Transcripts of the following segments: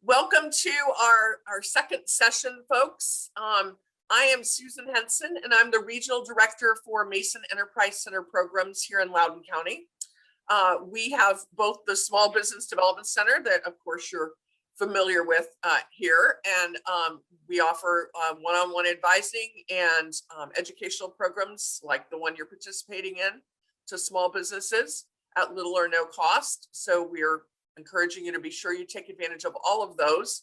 Welcome to our second session, folks. I am Susan Henson, and I'm the Regional Director for Mason Enterprise Center programs here in Loudoun County. We have both the Small Business Development Center that, of course, you're familiar with here, and we offer one-on-one advising and educational programs like the one you're participating in to small businesses at little or no cost. So we're encouraging you to be sure you take advantage of all of those.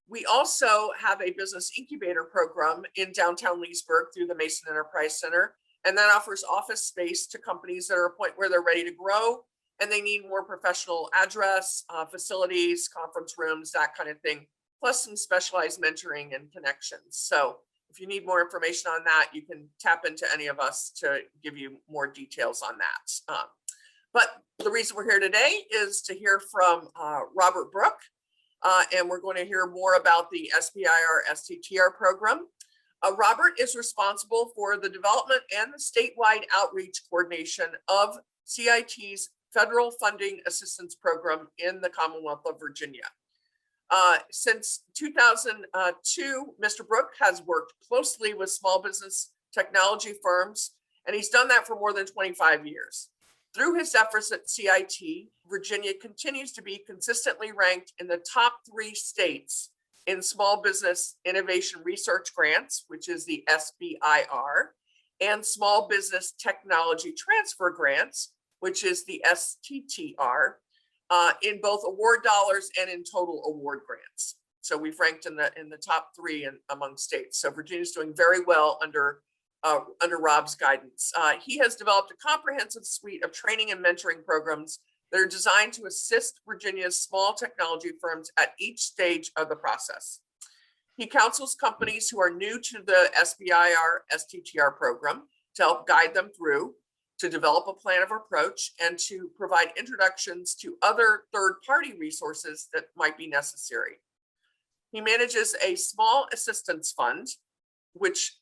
We also have a business incubator program in downtown Leesburg through the Mason Enterprise Center, and that offers office space to companies that are at a point where they're ready to grow and they need more professional address, facilities, conference rooms, that kind of thing, plus some specialized mentoring and connections. So if you need more information on that, you can tap into any of us to give you more details on that. But the reason we're here today is to hear from Robert Brooke, and we're going to hear more about the SBIR STTR program. Robert is responsible for the development and the statewide outreach coordination of CIT's Federal Funding Assistance Program in the Commonwealth of Virginia. Since 2002, Mr. Brooke has worked closely with small business technology firms, and he's done that for more than 25 years. Through his efforts at CIT, Virginia continues to be consistently ranked in the top 3 states in small business innovation research grants, which is the SBIR, and small business technology transfer grants, which is the STTR, in both award dollars and in total award grants. So we've ranked in the top 3 among states. So Virginia's doing very well under Rob's guidance. He has developed a comprehensive suite of training and mentoring programs that are designed to assist Virginia's small technology firms at each stage of the process. He counsels companies who are new to the SBIR STTR program to help guide them through, to develop a plan of approach, and to provide introductions to other third-party resources that might be necessary. He manages a small assistance fund, which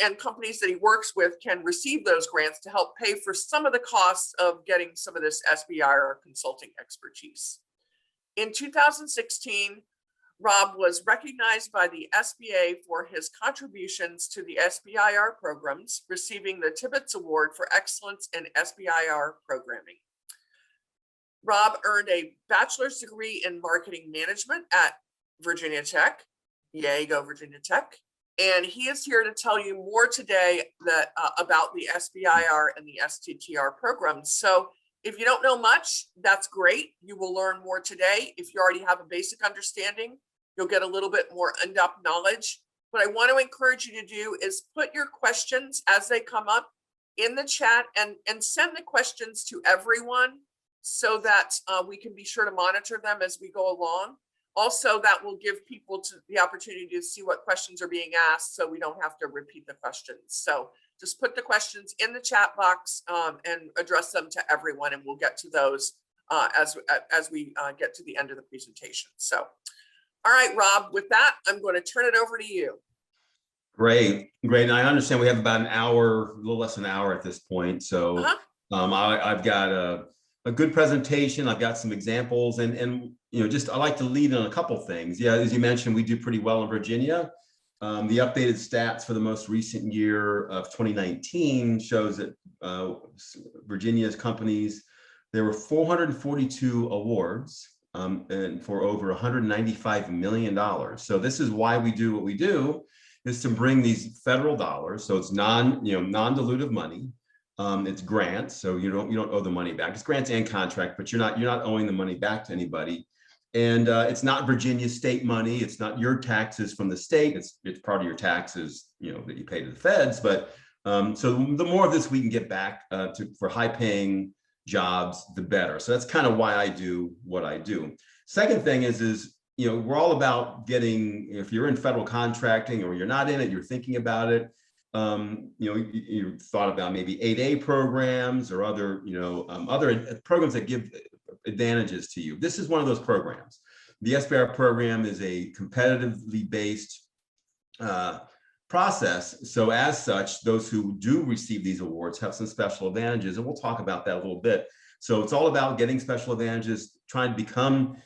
and companies that he works with can receive those grants to help pay for some of the costs of getting some of this SBIR consulting expertise. In 2016, Rob was recognized by the SBA for his contributions to the SBIR programs, receiving the Tibbetts Award for Excellence in SBIR Programming. Rob earned a bachelor's degree in marketing management at Virginia Tech. Yay, go Virginia Tech. And he is here to tell you more today about the SBIR and the STTR programs. So if you don't know much, that's great. You will learn more today. If you already have a basic understanding, you'll get a little bit more in-depth knowledge. What I want to encourage you to do is put your questions as they come up in the chat and send the questions to everyone so that we can be sure to monitor them as we go along. Also, that will give people the opportunity to see what questions are being asked so we don't have to repeat the questions. So just put the questions in the chat box and address them to everyone, and we'll get to those as we get to the end of the presentation. So, all right, Rob, with that, I'm going to turn it over to you. Great. And I understand we have about an hour, a little less than an hour at this point. So I've got a good presentation. I've got some examples and you know, just I like to lead on a couple things. Yeah, as you mentioned, we do pretty well in Virginia. The updated stats for the most recent year of 2019 shows that Virginia's companies, there were 442 awards and for over $195 million. So this is why we do what we do, is to bring these federal dollars. So it's non-dilutive money. It's grants, so you don't owe the money back. It's grants and contract, but you're not owing the money back to anybody. And it's not Virginia state money. It's not your taxes from the state. It's part of your taxes, you know, that you pay to the feds. But so the more of this we can get back for high-paying jobs, the better. So that's kind of why I do what I do. Second thing is you know, we're all about getting, if you're in federal contracting or you're not in it, you're thinking about it. You know, you thought about maybe 8A programs or other, you know, other programs that give advantages to you. This is one of those programs. The SBIR program is a competitively based process. So as such, those who do receive these awards have some special advantages, and we'll talk about that a little bit. So it's all about getting special advantages, trying to become,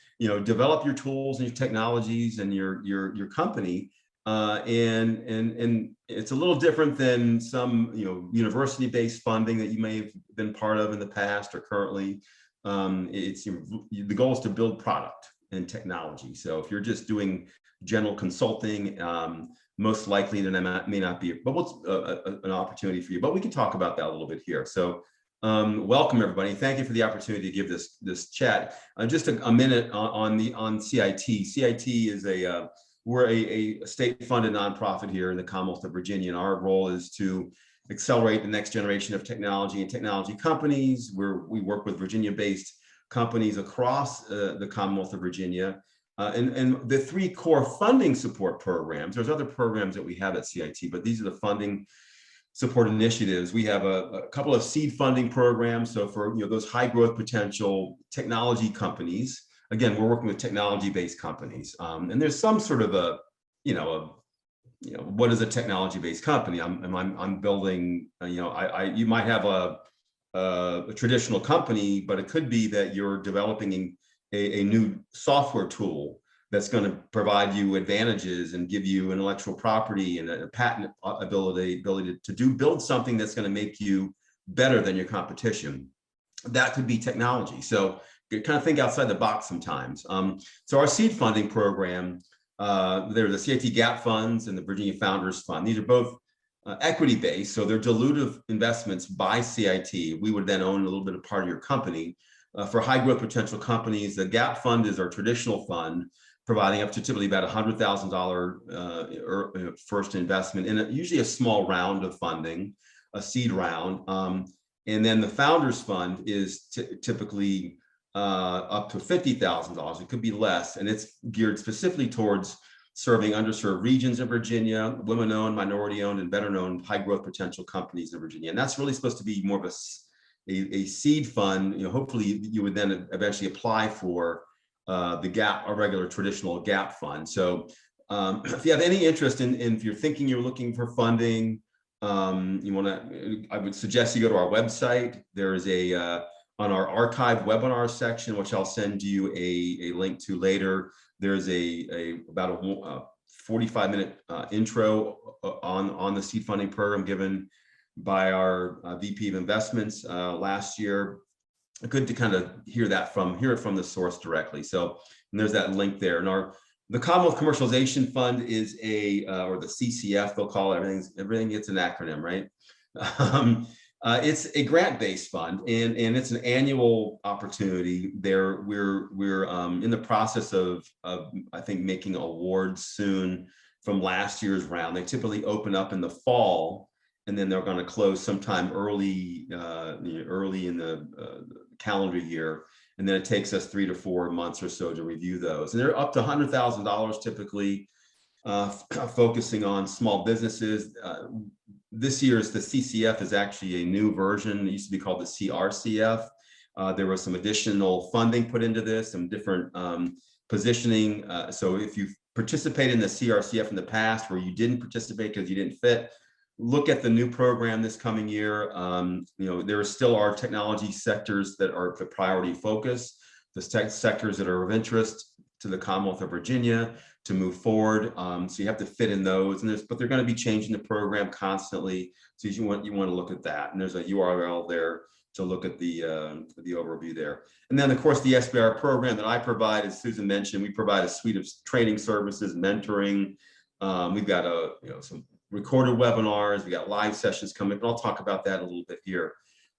develop your tools and your technologies and your company. And it's a little different than some, university-based funding that you may have been part of in the past or currently. The goal is to build product and technology. So if you're just doing general consulting, most likely then that may not be an opportunity for you, but we can talk about that a little bit here. So welcome everybody. Thank you for the opportunity to give this chat. Just a minute on CIT. CIT is we're a state-funded nonprofit here in the Commonwealth of Virginia, and our role is to accelerate the next generation of technology and technology companies. We work with Virginia-based companies across the Commonwealth of Virginia. And the three core funding support programs, there's other programs that we have at CIT, but these are the funding support initiatives. We have a couple of seed funding programs. So for those high growth potential technology companies, again, we're working with technology-based companies. And there's some sort of what is a technology-based company? I'm building, you might have a traditional company, but it could be that you're developing a new software tool that's going to provide you advantages and give you intellectual property and a patent ability to build something that's going to make you better than your competition. That could be technology. So you kind of think outside the box sometimes. So our seed funding program, there's the CIT Gap Funds and the Virginia Founders Fund. These are both equity-based, so they're dilutive investments by CIT. We would then own a little bit of part of your company. For high growth potential companies, the Gap Fund is our traditional fund, providing up to typically about $100,000 first investment in usually a small round of funding, a seed round. And then the Founders Fund is typically up to $50,000. It could be less, and it's geared specifically towards serving underserved regions in Virginia, women-owned, minority-owned, and veteran-owned high-growth potential companies in Virginia. And that's really supposed to be more of a seed fund. Hopefully you would then eventually apply for the Gap, a regular traditional Gap fund. So if you have any interest in if you're thinking you're looking for funding, I would suggest you go to our website. There is on our archive webinar section, which I'll send you a link to later. There's about a 45-minute intro on the seed funding program given by our VP of Investments last year. Good to kind of hear it from the source directly. So and there's that link there. And the Commonwealth Commercialization Fund is or the CCF, they'll call it. Everything gets an acronym, right? It's a grant-based fund, and it's an annual opportunity. We're in the process of I think making awards soon from last year's round. They typically open up in the fall, and then they're going to close sometime early in the calendar year, and then it takes us 3 to 4 months or so to review those. And they're up to $100,000 typically, focusing on small businesses. This year's the CCF is actually a new version. It used to be called the CRCF. There was some additional funding put into this, some different positioning. So if you've participated in the CRCF in the past where you didn't participate because you didn't fit, look at the new program this coming year. There still are technology sectors that are the priority focus, the tech sectors that are of interest to the Commonwealth of Virginia to move forward. So you have to fit in those, but they're going to be changing the program constantly. So you want to look at that, and there's a URL there to look at the overview there. And then of course the SBIR program that I provide, as Susan mentioned, we provide a suite of training services, mentoring. We've got some recorded webinars. We got live sessions coming, but I'll talk about that a little bit here.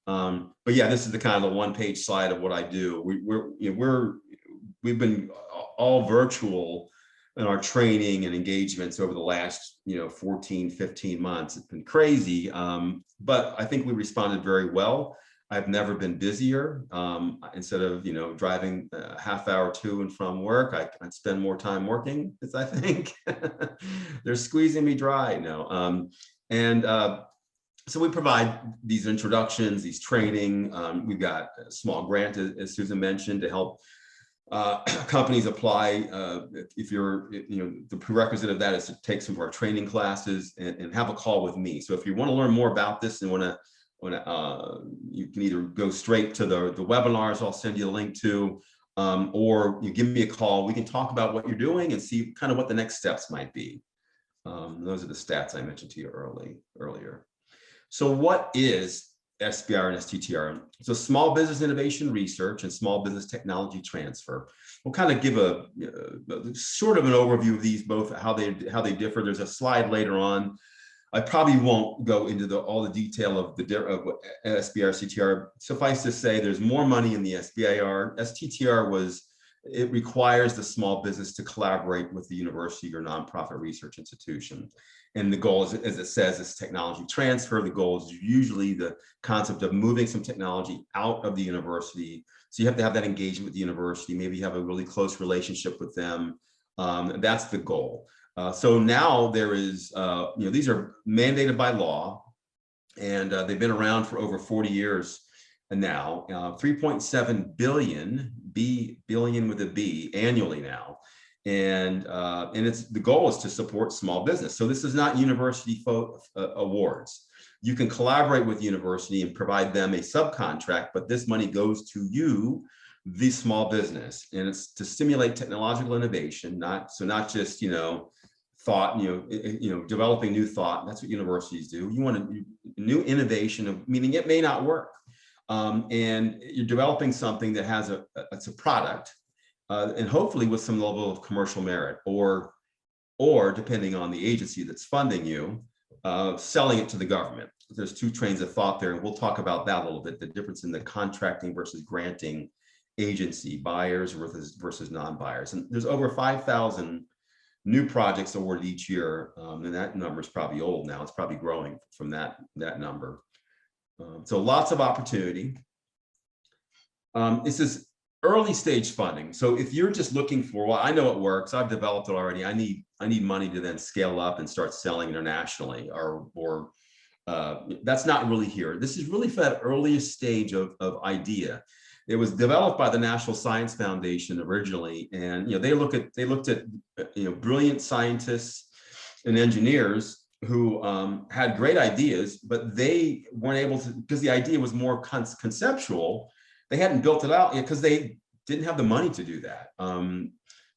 But yeah, this is the kind of the one-page slide of what I do. We've been all virtual in our training and engagements over the last 14, 15 months. It's been crazy, but I think we responded very well. I've never been busier. Instead of driving a half hour to and from work, I'd spend more time working, because I think they're squeezing me dry now. So we provide these introductions, these training. We've got a small grant, as Susan mentioned, to help companies apply. If you're, the prerequisite of that is to take some of our training classes and have a call with me. So if you want to learn more about this and you can either go straight to the webinars I'll send you a link to, or you give me a call. We can talk about what you're doing and see kind of what the next steps might be. Those are the stats I mentioned to you earlier. So what is SBIR and STTR? So Small Business Innovation Research and Small Business Technology Transfer. We'll kind of give a sort of an overview of these both, how they differ. There's a slide later on. I probably won't go into all the detail of SBIR, STTR. Suffice to say, there's more money in the SBIR. STTR it requires the small business to collaborate with the university or nonprofit research institution. And the goal is, as it says, is technology transfer. The goal is usually the concept of moving some technology out of the university. So you have to have that engagement with the university. Maybe you have a really close relationship with them. That's the goal. So now there is, these are mandated by law, and they've been around for over 40 years now. 3.7 billion, billion with a B, annually now. And the goal is to support small business. So this is not university awards. You can collaborate with the university and provide them a subcontract, but this money goes to you, the small business, and it's to stimulate technological innovation, not just thought, developing new thought. That's what universities do. You want a new innovation, meaning it may not work, and you're developing something that has it's a product. And hopefully with some level of commercial merit, or depending on the agency that's funding you, selling it to the government. There's two trains of thought there, and we'll talk about that a little bit, the difference in the contracting versus granting agency, buyers versus non-buyers. And there's over 5,000 new projects awarded each year, and that number is probably old now. It's probably growing from that number. So lots of opportunity. This is early stage funding. So if you're just looking for, well, I know it works, I've developed it already, I need money to then scale up and start selling internationally, or that's not really here. This is really for that earliest stage of idea. It was developed by the National Science Foundation originally, and they looked at brilliant scientists and engineers who had great ideas, but they weren't able to, because the idea was more conceptual. They hadn't built it out yet because they didn't have the money to do that.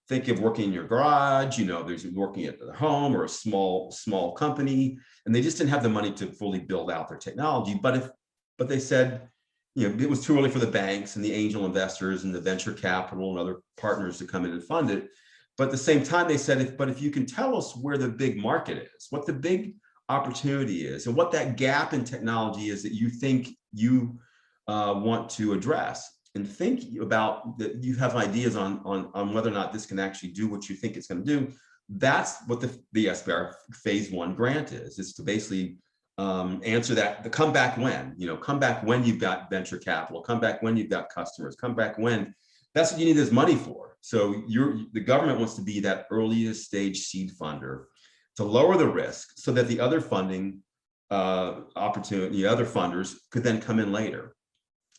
Think of working in your garage, there's working at the home or a small company, and they just didn't have the money to fully build out their technology. But they said, it was too early for the banks and the angel investors and the venture capital and other partners to come in and fund it. But at the same time, they said, if you can tell us where the big market is, what the big opportunity is, and what that gap in technology is that you think you want to address, and think about that, you have ideas on whether or not this can actually do what you think it's going to do. That's what the SBIR phase 1 grant is to basically answer that, the come back when, come back when you've got venture capital, come back when you've got customers, come back when. That's what you need this money for. So the government wants to be that earliest stage seed funder to lower the risk, so that the other funding opportunity, other funders could then come in later.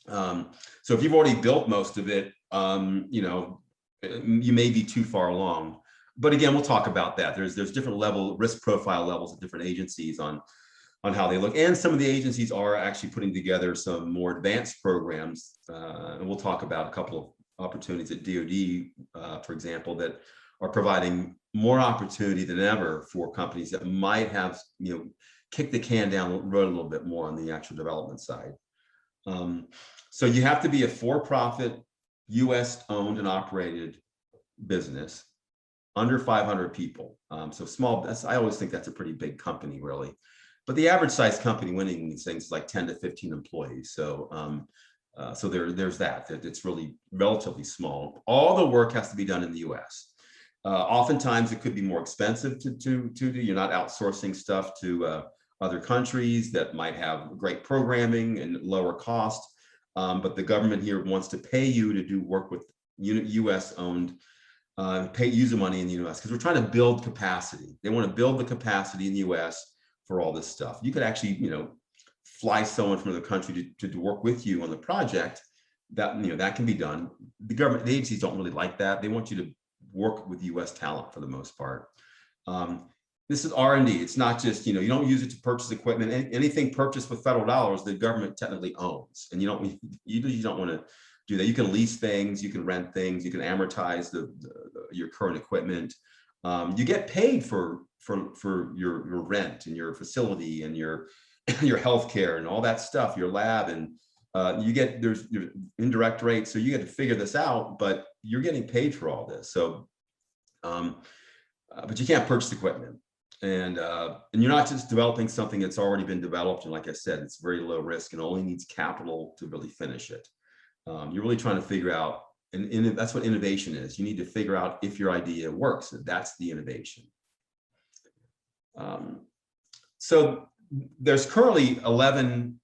So if you've already built most of it, you may be too far along. But again, we'll talk about that. There's different risk profile levels of different agencies on how they look. And some of the agencies are actually putting together some more advanced programs. And we'll talk about a couple of opportunities at DoD, for example, that are providing more opportunity than ever for companies that might have, kicked the can down the road a little bit more on the actual development side. So you have to be a for-profit, US owned and operated business, under 500 people. So small, I always think that's a pretty big company, really. But the average size company winning these things is like 10 to 15 employees. So there's that it's really relatively small. All the work has to be done in the US. Oftentimes it could be more expensive to do. You're not outsourcing stuff to other countries that might have great programming and lower cost. But the government here wants to pay you to do work with US owned, use the money in the US, because we're trying to build capacity. They want to build the capacity in the US for all this stuff. You could actually, fly someone from the country to work with you on the project. That can be done. The agencies don't really like that. They want you to work with US talent for the most part. This is R&D. It's not just, you don't use it to purchase equipment. Anything purchased with federal dollars, the government technically owns. And you usually don't want to do that. You can lease things, you can rent things, you can amortize your current equipment. You get paid for your rent and your facility and your healthcare and all that stuff, your lab, and there's your indirect rates. So you get to figure this out, but you're getting paid for all this. So, but you can't purchase equipment, and you're not just developing something that's already been developed. And like I said, it's very low risk and only needs capital to really finish it. You're really trying to figure out, and that's what innovation is. You need to figure out if your idea works. That's the innovation. So there's currently 11,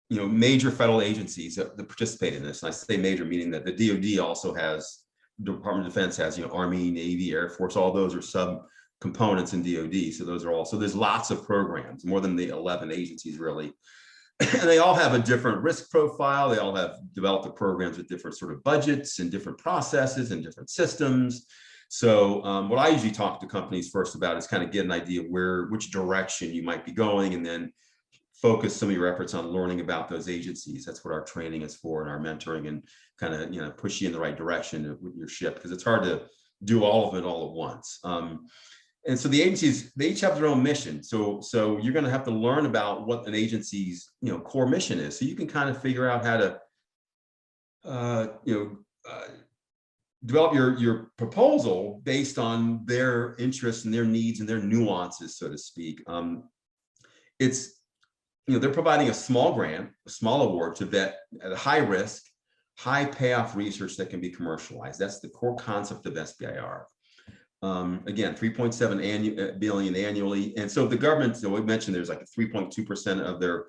major federal agencies that participate in this. And I say major, meaning that the DoD also has, Department of Defense has, Army, Navy, Air Force, all those are sub components in DoD. So those are all, so there's lots of programs, more than the 11 agencies really. And they all have a different risk profile. They all have developed the programs with different sort of budgets and different processes and different systems. So what I usually talk to companies first about is kind of get an idea of which direction you might be going, and then focus some of your efforts on learning about those agencies. That's what our training is for, and our mentoring, and kind of push you in the right direction with your ship, because it's hard to do all of it all at once. And so the agencies, they each have their own mission. So you're going to have to learn about what an agency's core mission is, so you can kind of figure out how to develop your proposal based on their interests and their needs and their nuances, so to speak. It's they're providing a small grant, a small award to vet at a high risk, high payoff research that can be commercialized. That's the core concept of SBIR. Again, 3.7 billion annually. And so the government, so we mentioned there's like 3.2% of their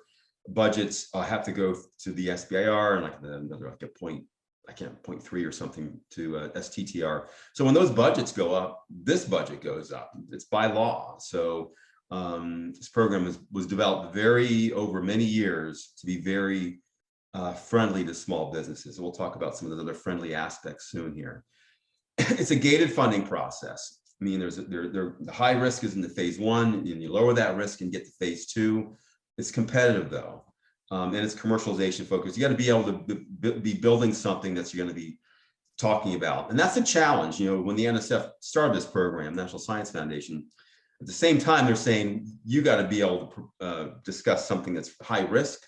budgets have to go to the SBIR, and like another like 0.3 or something to STTR. So when those budgets go up, this budget goes up. It's by law. So this program was developed over many years to be very friendly to small businesses. So we'll talk about some of the other friendly aspects soon here. It's a gated funding process. I mean, the high risk is in the phase 1, and you lower that risk and get to phase 2. It's competitive though, and it's commercialization focused. You got to be able to be building something that you're going to be talking about, and that's a challenge. When the NSF started this program, National Science Foundation, at the same time they're saying you got to be able to discuss something that's high risk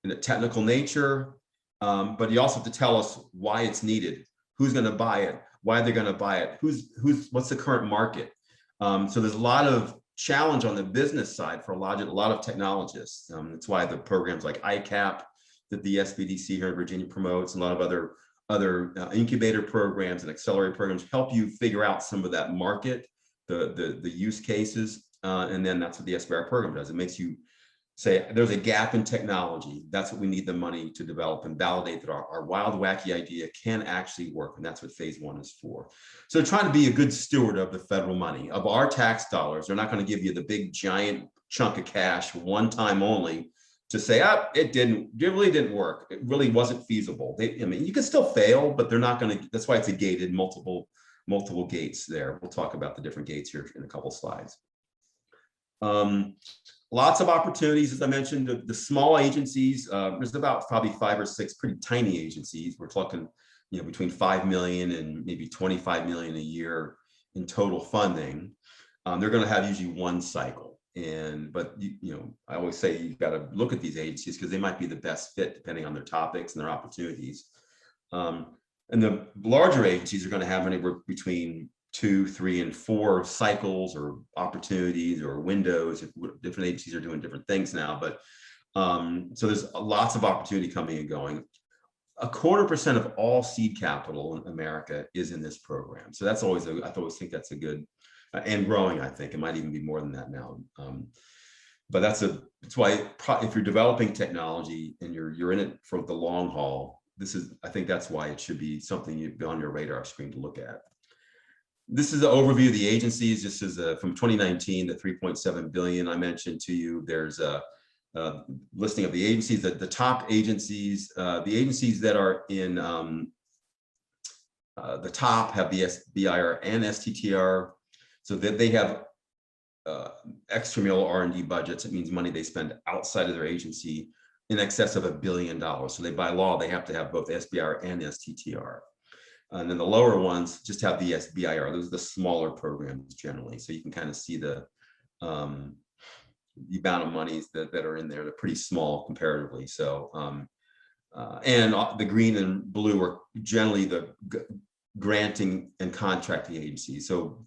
in a technical nature, but you also have to tell us why it's needed, who's going to buy it, why they're going to buy it, what's the current market. So there's a lot of challenge on the business side for a lot of technologists. That's why the programs like ICAP that the SBDC here in Virginia promotes, and a lot of other incubator programs and accelerator programs help you figure out some of that market, the use cases, and then that's what the SBIR program does. It makes you say there's a gap in technology. That's what we need the money to develop and validate that our wild, wacky idea can actually work. And that's what phase 1 is for. So trying to be a good steward of the federal money, of our tax dollars. They're not going to give you the big giant chunk of cash one time only to say, it really didn't work. It really wasn't feasible. You can still fail, but they're not going to, that's why it's a gated multiple gates there. We'll talk about the different gates here in a couple slides. Lots of opportunities, as I mentioned. The small agencies, there's about probably 5 or 6 pretty tiny agencies. We're talking, between 5 million and maybe 25 million a year in total funding. They're going to have usually one cycle. But I always say you've got to look at these agencies because they might be the best fit depending on their topics and their opportunities. And the larger agencies are going to have anywhere between 2, 3, and 4 cycles or opportunities or windows. Different agencies are doing different things now, but so there's lots of opportunity coming and going. 0.25% of all seed capital in America is in this program. So that's always, I always think that's a good, and growing, I think. It might even be more than that now. But that's why if you're developing technology and you're in it for the long haul, I think that's why it should be something you'd be on your radar screen to look at. This is an overview of the agencies. This is from 2019, the 3.7 billion I mentioned to you. There's a listing of the agencies, the top agencies, the agencies that are in the top have the SBIR and STTR. So that they have extramural R&D budgets. It means money they spend outside of their agency in excess of $1 billion. So they, by law, they have to have both SBIR and STTR. And then the lower ones just have the SBIR. Those are the smaller programs generally. So you can kind of see the amount of monies that are in there. They're pretty small comparatively. So, and the green and blue are generally the granting and contracting agencies. So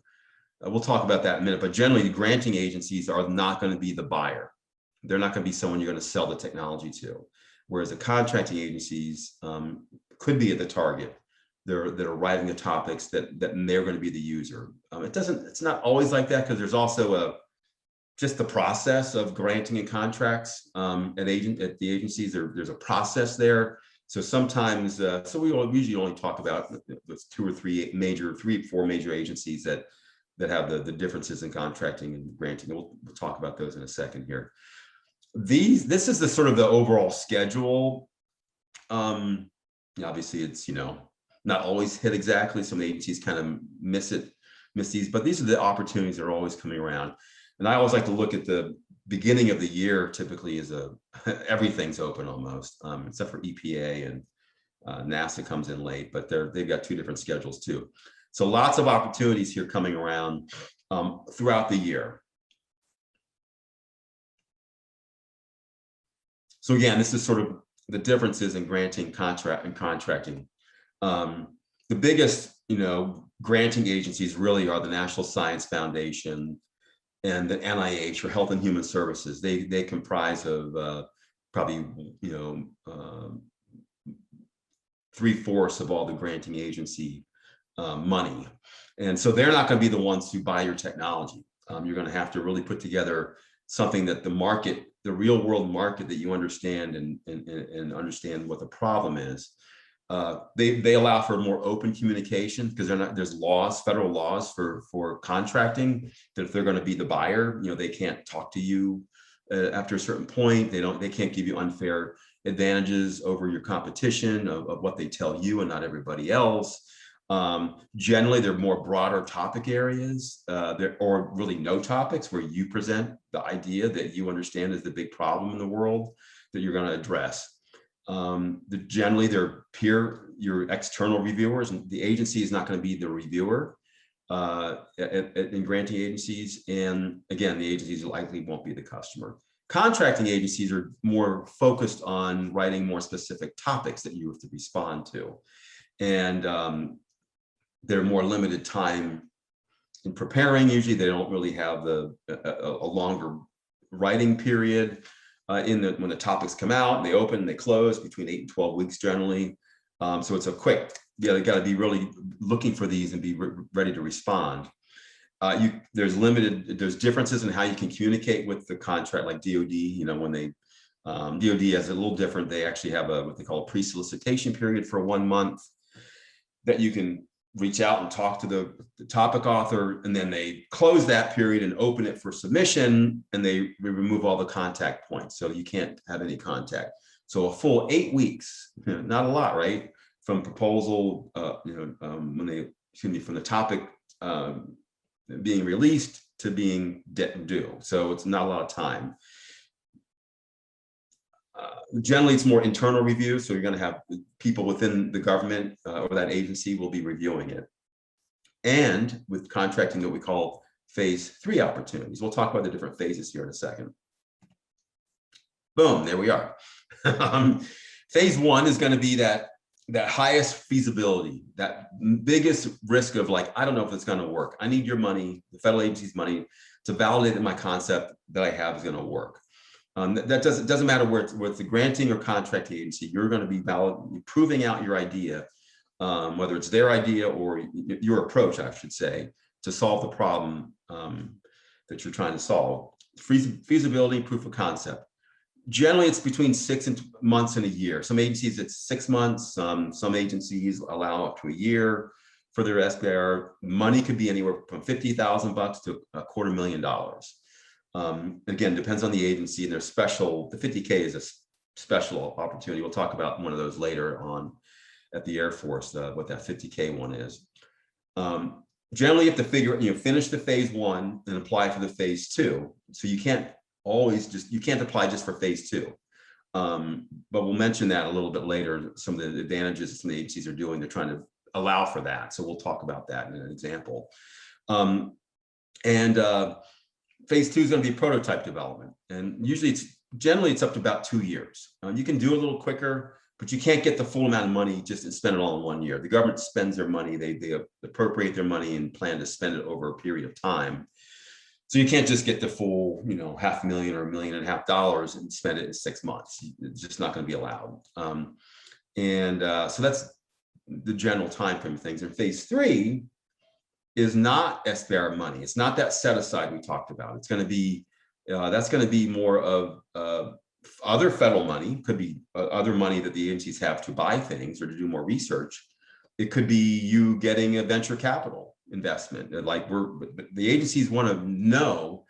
we'll talk about that in a minute, but generally the granting agencies are not going to be the buyer. They're not going to be someone you're going to sell the technology to. Whereas the contracting agencies could be at the target. That are writing the topics that they're going to be the user. It's not always like that, because there's also just the process of granting and contracts at the agencies. There's a process there. So sometimes, so we usually only talk about those 2 or 3 major, 3 or 4 major agencies that have the differences in contracting and granting. We'll talk about those in a second here. This is the sort of the overall schedule. Obviously, it's not always hit exactly. Some agencies kind of miss these, but these are the opportunities that are always coming around. And I always like to look at the beginning of the year. Typically, everything's open almost, except for EPA, and NASA comes in late, but they've got 2 different schedules too. So lots of opportunities here coming around throughout the year. So again, this is sort of the differences in granting, contracting. The biggest, granting agencies really are the National Science Foundation and the NIH, for Health and Human Services. They comprise of probably 3/4 of all the granting agency money, and so they're not going to be the ones who buy your technology. You're going to have to really put together something that the market, the real world market, that you understand and understand what the problem is. They allow for more open communication, because there's laws, federal laws for contracting, that if they're going to be the buyer, they can't talk to you after a certain point. They can't give you unfair advantages over your competition of what they tell you and not everybody else. Generally, they're more broader topic areas, or really no topics, where you present the idea that you understand is the big problem in the world that you're going to address. Generally, they're your external reviewers, and the agency is not going to be the reviewer in granting agencies. And again, the agencies likely won't be the customer. Contracting agencies are more focused on writing more specific topics that you have to respond to. And they're more limited time in preparing. Usually they don't really have a longer writing period. When the topics come out and they open and they close between 8 and 12 weeks generally. So it's a quick, they got to be really looking for these and be ready to respond. There's differences in how you can communicate with the contract, like DoD, when they, DoD is a little different. They actually have what they call a pre-solicitation period for 1 month that you can reach out and talk to the topic author, and then they close that period and open it for submission, and they remove all the contact points. So you can't have any contact. So a full 8 weeks, not a lot, right? From proposal, from the topic being released to being due. So it's not a lot of time. Generally, it's more internal review. So you're going to have people within the government or that agency will be reviewing it. And with contracting, what we call phase 3 opportunities. We'll talk about the different phases here in a second. Boom, there we are. Phase 1 is going to be that highest feasibility, that biggest risk of like, I don't know if it's going to work. I need your money, the federal agency's money, to validate that my concept that I have is going to work. That doesn't matter where it's the granting or contracting agency. You're going to be proving out your idea, whether it's their idea or your approach, I should say, to solve the problem that you're trying to solve. Feasibility, proof of concept. Generally, it's between 6 months and a year. Some agencies, it's 6 months. Some agencies allow up to a year for their SBIR. Money could be anywhere from $50,000 to $250,000. Again, depends on the agency and their special. The 50K is a special opportunity. We'll talk about one of those later on at the Air Force, what that 50K one is. Generally, you have to finish the phase 1 and apply for the phase 2. So you can't apply just for phase 2. But we'll mention that a little bit later, some of the advantages some of the agencies are doing. They're trying to allow for that. So we'll talk about that in an example. Phase 2 is going to be prototype development. And usually generally it's up to about 2 years. You can do a little quicker, but you can't get the full amount of money just and spend it all in 1 year. The government spends their money, they appropriate their money and plan to spend it over a period of time. So you can't just get the full, $500,000 or $1.5 million and spend it in 6 months. It's just not going to be allowed. So that's the general time frame of things. And phase 3 is not SBIR money. It's not that set aside we talked about. It's going to be that's going to be more of other federal money. Could be other money that the agencies have to buy things or to do more research. It could be you getting a venture capital investment. Like the agencies want to know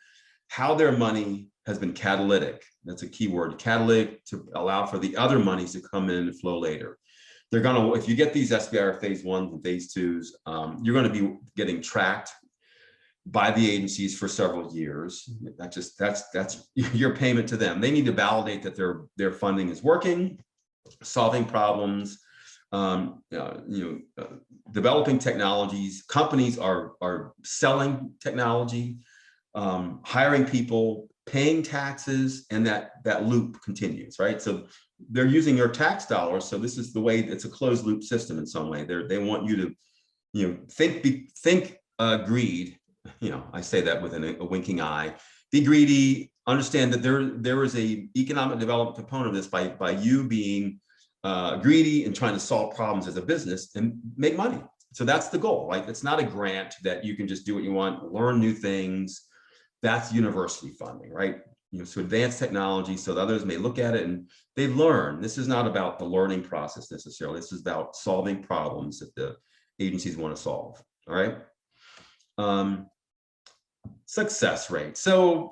how their money has been catalytic. That's a key word, catalytic, to allow for the other monies to come in and flow later. They're going to, if you get these SBIR phase 1s and phase 2s, you're going to be getting tracked by the agencies for several years. That's your payment to them. They need to validate that their funding is working, solving problems, developing technologies. Companies are selling technology, hiring people, paying taxes, and that loop continues, right? So they're using your tax dollars. So this is the way, it's a closed loop system in some way. They want you to, think greed. I say that with a winking eye. Be greedy. Understand that there is a economic development component of this by you being greedy and trying to solve problems as a business and make money. So that's the goal. Like, it's not a grant that you can just do what you want, learn new things. That's university funding, right? So advanced technology, so the others may look at it and they learn. This is not about the learning process necessarily. This is about solving problems that the agencies want to solve. All right. Success rate. So,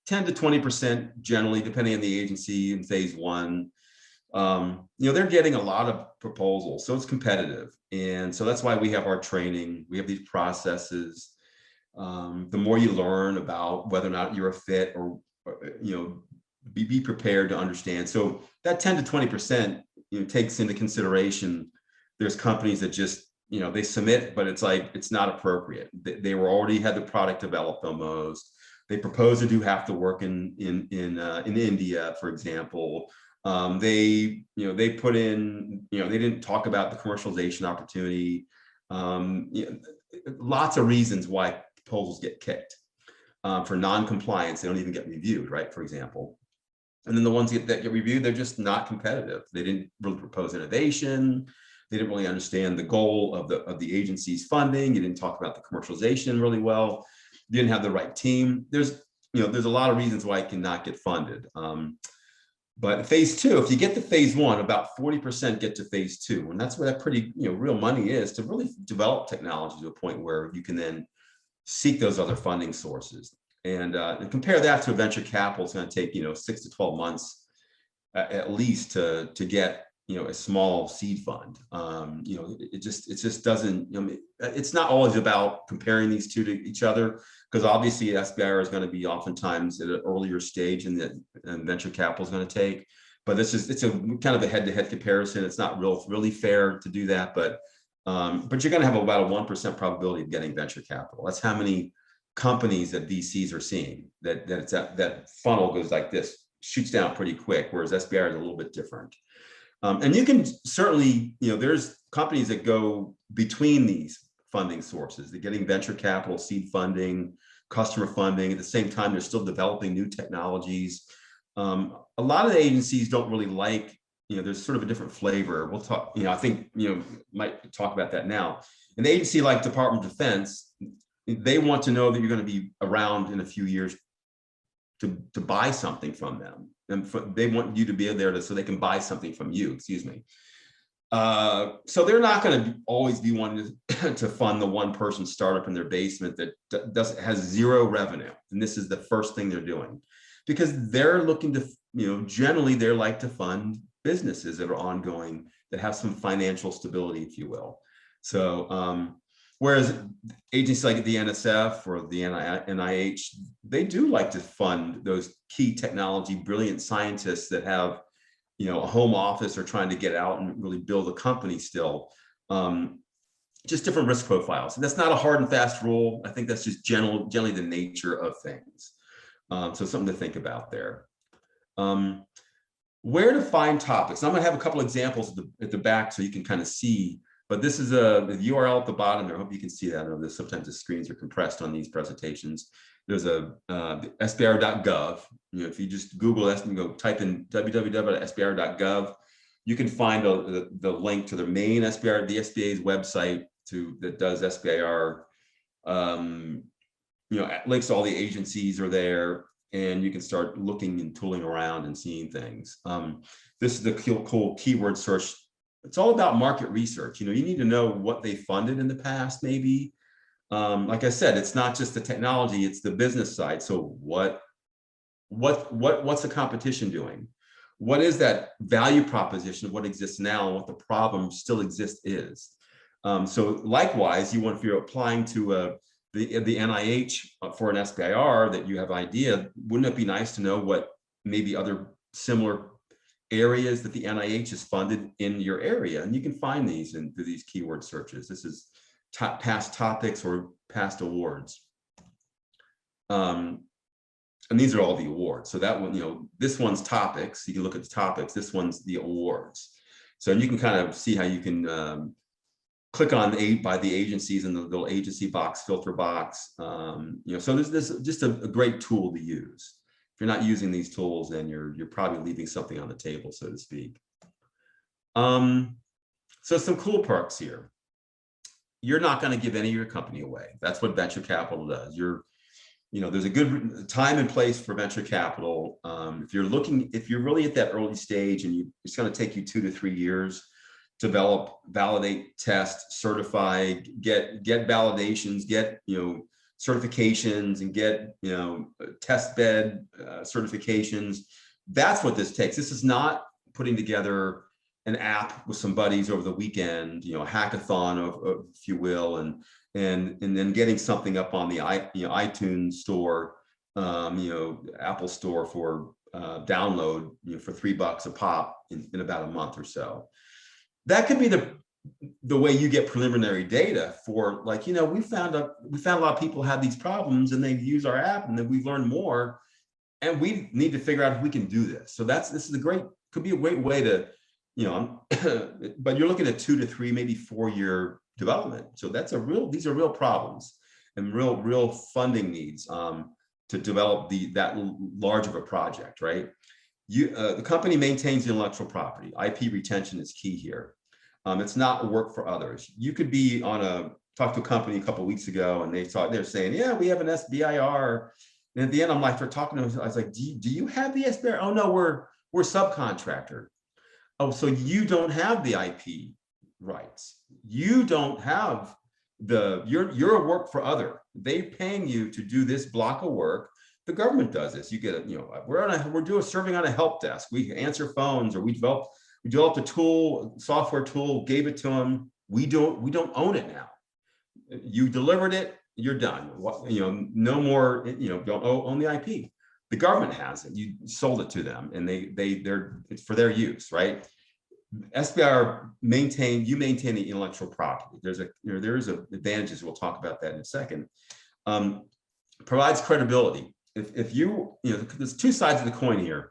10 to 20% generally, depending on the agency in phase 1. They're getting a lot of proposals, so it's competitive. And so that's why we have our training. We have these processes. The more you learn about whether or not you're a fit or be prepared to understand. So that 10 to 20%, takes into consideration, there's companies that just, they submit, but it's like, it's not appropriate. They were already had the product developed almost. They propose to do half the work in India, for example. They put in, they didn't talk about the commercialization opportunity. Lots of reasons why proposals get kicked. For non-compliance, they don't even get reviewed, right? For example. And then the ones that get reviewed, they're just not competitive. They didn't really propose innovation. They didn't really understand the goal of the agency's funding. You didn't talk about the commercialization really well. You didn't have the right team. There's a lot of reasons why it cannot get funded. But phase 2, if you get to phase 1, about 40% get to phase 2. And that's where that pretty, real money is to really develop technology to a point where you can then seek those other funding sources. And compare that to a venture capital. It's going to take, 6 to 12 months at least to get, a small seed fund. It just doesn't, it's not always about comparing these two to each other, because obviously SBIR is going to be oftentimes at an earlier stage than venture capital is going to take. But it's a kind of a head-to-head comparison. It's not really fair to do that, but you're going to have about a 1% probability of getting venture capital. That's how many companies that VCs are seeing. That funnel goes like this, shoots down pretty quick, whereas SBIR is a little bit different. And you can certainly, there's companies that go between these funding sources. They're getting venture capital, seed funding, customer funding. At the same time, they're still developing new technologies. A lot of the agencies don't really like, there's sort of a different flavor. We'll talk, I think, might talk about that now. An agency like Department of Defense, they want to know that you're going to be around in a few years to buy something from them. And they want you to be there so they can buy something from you, excuse me. So they're not going to always be wanting to fund the one-person startup in their basement that has zero revenue. And this is the first thing they're doing, because they're looking to, generally they like to fund businesses that are ongoing, that have some financial stability, if you will. So Whereas agencies like the NSF or the NIH, they do like to fund those key technology, brilliant scientists that have, you know, a home office or trying to get out and really build a company still. Just different risk profiles. And that's not a hard and fast rule. I think that's just generally the nature of things. So something to think about there. Where to find topics. I'm going to have a couple examples at the back so you can kind of see, but this is the URL at the bottom there. I hope you can see that. I know there's sometimes the screens are compressed on these presentations. There's a SBIR.gov. You know, if you just Google this and go type in www.sbir.gov, you can find the link to the main SBIR, the SBA's website that does SBIR. You know, links to all the agencies are there, and you can start looking and tooling around and seeing things. This is the cool keyword search. It's all about market research. You know, you need to know what they funded in the past, maybe. Like I said, it's not just the technology, it's the business side. So what's the competition doing? What is that value proposition of what exists now and what the problem still exists is? So likewise, if you're applying to the NIH for an SBIR that you have idea, wouldn't it be nice to know what maybe other similar areas that the NIH has funded in your area? And you can find these through these keyword searches. This is past topics or past awards. And these are all the awards. So that one, you know, this one's topics. You can look at the topics. This one's the awards. So you can kind of see how you can click on by the agencies in the little agency box, filter box. You know, so there's just a great tool to use. If you're not using these tools, then you're probably leaving something on the table, so to speak. So some cool perks here. You're not going to give any of your company away. That's what venture capital does. You know, there's a good time and place for venture capital. If you're really at that early stage and it's going to take you 2 to 3 years, develop, validate, test, certify, get validations, get, you know, certifications, and get, you know, test bed certifications. That's what this takes. This is not putting together an app with some buddies over the weekend, you know, a hackathon, if you will, and then getting something up on the iTunes store, you know, Apple store for download, you know, for $3 a pop in about a month or so. That could be the way you get preliminary data for, like, you know, we found a lot of people have these problems and they use our app, and then we've learned more, and we need to figure out if we can do this. So could be a great way to, you know, but you're looking at 2 to 3, maybe 4-year development. So these are real problems and real funding needs to develop that large of a project, right? The company maintains the intellectual property. IP retention is key here. It's not work for others. You could be talked to a company a couple of weeks ago, and they're saying, yeah, we have an SBIR. And at the end, I was like, do you have the SBIR? Oh no, we're subcontractor. Oh, so you don't have the IP rights. You don't have you're a work for other. They're paying you to do this block of work. The government does this. You get we're serving on a help desk. We answer phones, or we developed a software tool, gave it to them. We don't own it now. You delivered it, you're done. You know, no more, you know, don't own the IP. The government has it. You sold it to them, and it's for their use, right? SBIR maintain the intellectual property. There's advantages. We'll talk about that in a second. Provides credibility. If you know, there's two sides of the coin here.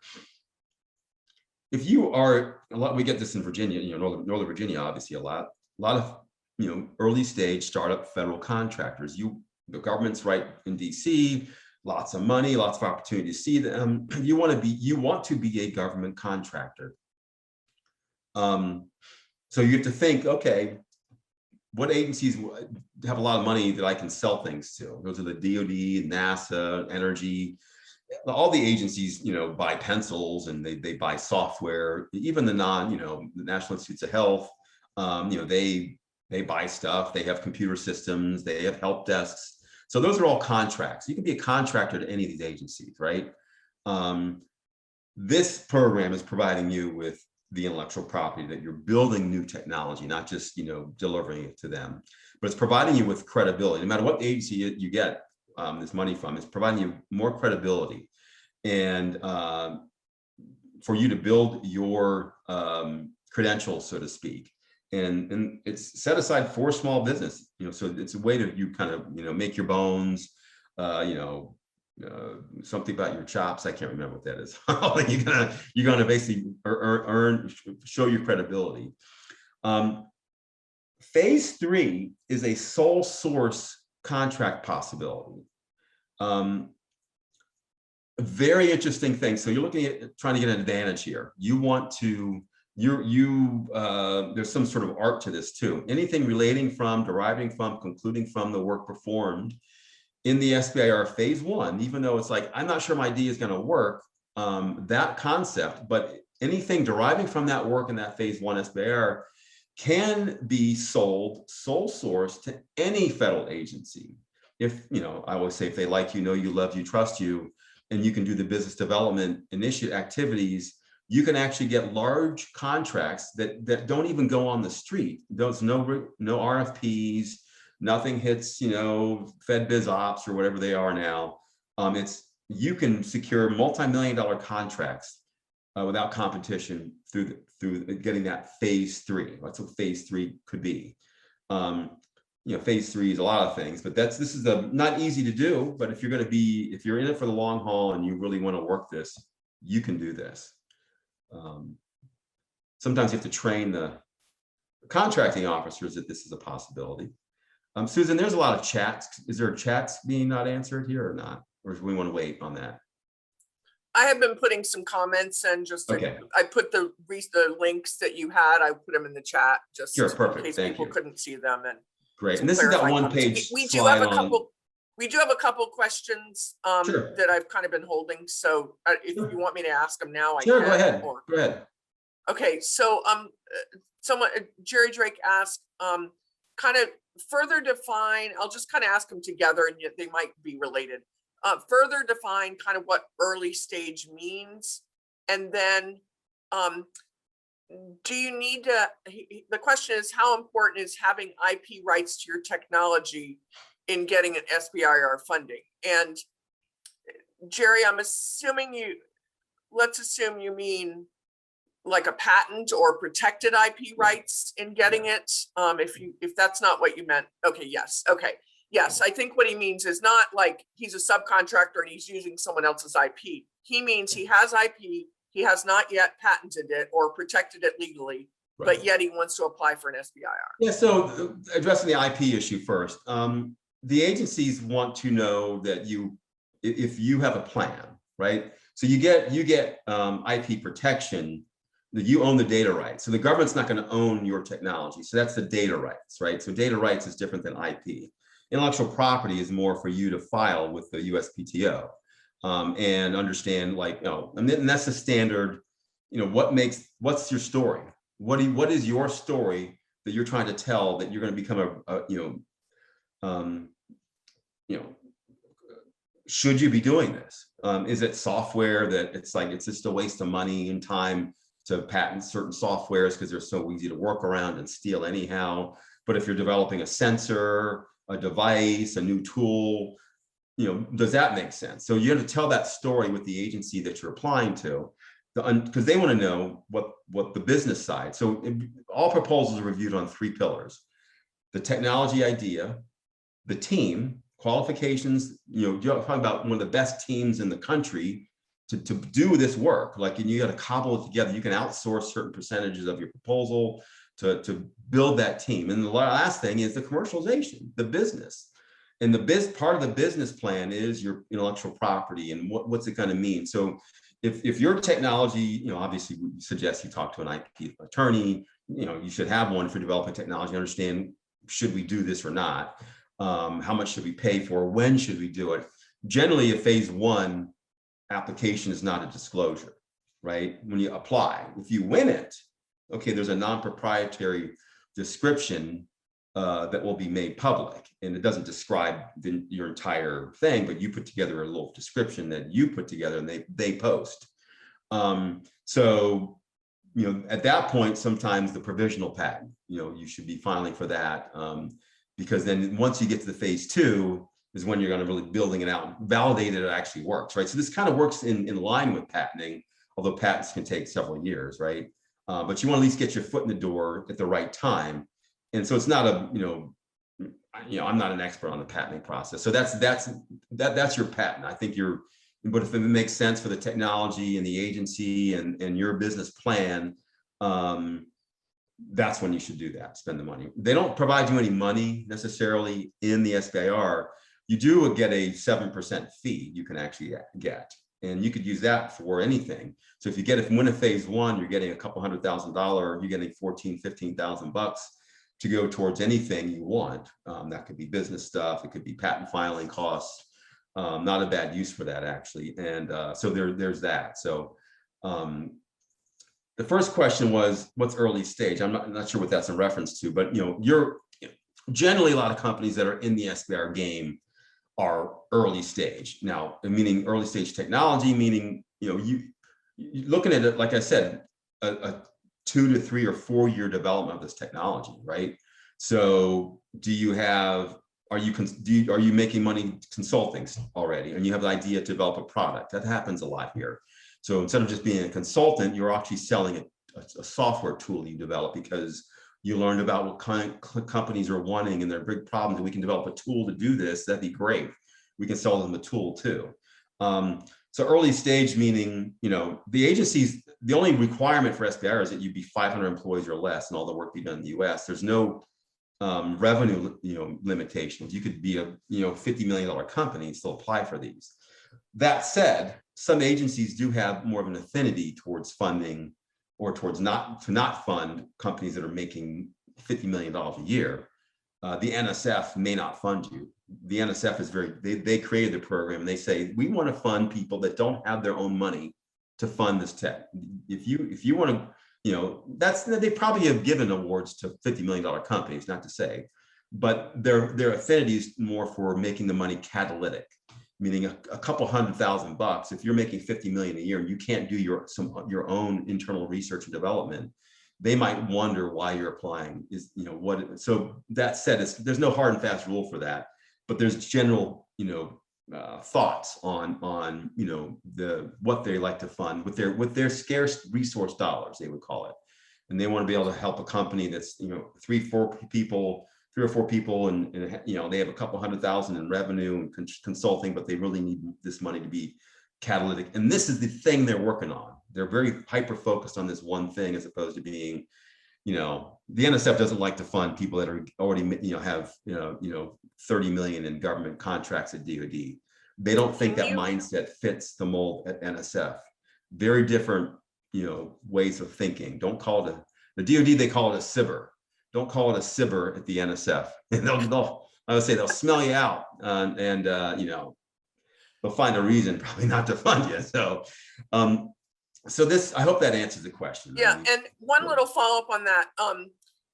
If you are we get this in Virginia, you know, Northern Virginia, obviously a lot of, you know, early stage startup federal contractors. The government's right in DC. Lots of money, lots of opportunity to see them. You want to be a government contractor. So you have to think, okay, what agencies have a lot of money that I can sell things to? Those are the DoD, NASA, energy. All the agencies, you know, buy pencils, and they buy software. Even the the National Institutes of Health, you know, they buy stuff. They have computer systems. They have help desks. So those are all contracts. You can be a contractor to any of these agencies, right? This program is providing you with the intellectual property that you're building new technology, not just, you know, delivering it to them. but it's providing you with credibility. No matter what agency you get this money from, it's providing you more credibility and for you to build your credentials, so to speak. And it's set aside for small business, so it's a way to kind of, make your bones, something about your chops. I can't remember what that is. you're gonna basically show your credibility. Phase 3 is a sole source contract possibility. A very interesting thing. So you're looking at trying to get an advantage here. You want to, there's some sort of art to this too. Anything relating from, deriving from, concluding from the work performed in the SBIR phase 1, even though it's like, I'm not sure my D is going to work, that concept, but anything deriving from that work in that phase 1 SBIR can be sold sole source to any federal agency. If, I always say, if they like you, know you, love you, trust you, and you can do the business development initiative activities, you can actually get large contracts that don't even go on the street. There's no RFPs, nothing hits, Fed Biz Ops or whatever they are now. You can secure multi-million-dollar contracts without competition through getting that phase 3. That's what phase 3 could be. Phase 3 is a lot of things, but this is not easy to do. But if you're in it for the long haul and you really want to work this, you can do this. Sometimes you have to train the contracting officers that this is a possibility. Susan, there's a lot of chats. Is there chats being not answered here or not? Or do we want to wait on that? I have been putting some comments and just, okay. I put the links that you had, I put them in the chat just sure, perfect. in case Thank people you. couldn't see them. And great. And this is that one page. We do have a couple questions sure. that I've kind of been holding. So if you want me to ask them now, sure, I can. Go ahead. Okay, so Jerry Drake asked, kind of further define, I'll just kind of ask them together and yet they might be related. Further define kind of what early stage means. And then do you need to, the question is, how important is having IP rights to your technology in getting an SBIR funding? And Jerry, I'm assuming let's assume you mean like a patent or protected IP rights in getting it. If that's not what you meant, okay, yes, okay. Yes, I think what he means is not like he's a subcontractor and he's using someone else's IP. He means he has IP, he has not yet patented it or protected it legally, right, but yet he wants to apply for an SBIR. Yeah, so addressing the IP issue first. The agencies want to know that if you have a plan, right? So you get IP protection, that you own the data rights. So the government's not going to own your technology. So that's the data rights, right? So data rights is different than IP. Intellectual property is more for you to file with the USPTO and understand, and that's the standard. What's your story? What is your story that you're trying to tell that you're going to become should you be doing this? Is it software that it's just a waste of money and time to patent certain softwares because they're so easy to work around and steal anyhow? But if you're developing a sensor, a device, a new tool, does that make sense? So you have to tell that story with the agency that you're applying to, because they want to know what the business side. So all proposals are reviewed on 3 pillars: the technology idea, the team, qualifications. You're talking about one of the best teams in the country to do this work. And you got to cobble it together. You can outsource certain percentages of your proposal to build that team. And the last thing is the commercialization, the business. And part of the business plan is your intellectual property and what's it going to mean. So if your technology, obviously we suggest you talk to an IP attorney, you should have one for developing technology, understand, should we do this or not? How much should we pay for? When should we do it? Generally, a phase 1 application is not a disclosure, right? When you apply, if you win it, okay, there's a non-proprietary description that will be made public, and it doesn't describe your entire thing, but you put together a little description that you put together and they post. So, at that point, sometimes the provisional patent, you should be filing for that. because then once you get to the phase 2 is when you're going to really building it out, validate that it actually works, right? So this kind of works in line with patenting, although patents can take several years, right? But you want to at least get your foot in the door at the right time. And so it's not a, I'm not an expert on the patenting process. So that's your patent. I think but if it makes sense for the technology and the agency and your business plan, that's when you should do that, spend the money. They don't provide you any money necessarily in the SBIR. You do get a 7% fee you can actually get, and you could use that for anything. So if you win a phase 1, you're getting a couple $100,000, you're getting 14, 15,000 bucks to go towards anything you want. That could be business stuff. It could be patent filing costs. Not a bad use for that, actually. And so there's that. So the first question was, what's early stage? I'm not sure what that's in reference to, but you're generally a lot of companies that are in the SBIR game are early stage. Now, meaning early stage technology, meaning you looking at it, like I said, a 2 to 3 or 4 year development of this technology, right? So are you making money consulting already, and you have the idea to develop a product? That happens a lot here. So instead of just being a consultant, you're actually selling a software tool you develop because you learned about what kind of companies are wanting and their big problems, and we can develop a tool to do this. That'd be great. We can sell them the tool too. So early stage, meaning, the agencies, the only requirement for SBIR is that you be 500 employees or less and all the work be done in the US. There's no revenue, limitations. You could be a, $50 million company and still apply for these. That said, some agencies do have more of an affinity towards funding or towards not fund companies that are making $50 million a year. The NSF may not fund you. The NSF is they created the program and they say, we want to fund people that don't have their own money to fund this tech. If you want to, they probably have given awards to $50 million companies, not to say, but their affinity is more for making the money catalytic, meaning a couple $100,000. If you're making 50 million a year and you can't do your own internal research and development, they might wonder why you're applying. So that said, there's no hard and fast rule for that, but there's general thoughts on what they like to fund with their scarce resource dollars, they would call it. And they want to be able to help a company that's 3 or 4 people and they have a couple $100,000 in revenue and consulting, but they really need this money to be catalytic. And this is the thing they're working on. They're very hyper focused on this one thing, as opposed to being, the NSF doesn't like to fund people that are already, have 30 million in government contracts at DoD. They don't think that mindset fits the mold at NSF. Very different, ways of thinking. Don't call it the DoD, they call it a SBIR. Don't call it a SBIR at the NSF. I would say they'll smell you out and they'll find a reason probably not to fund you. So this, I hope that answers the question. Yeah, and one little follow up on that.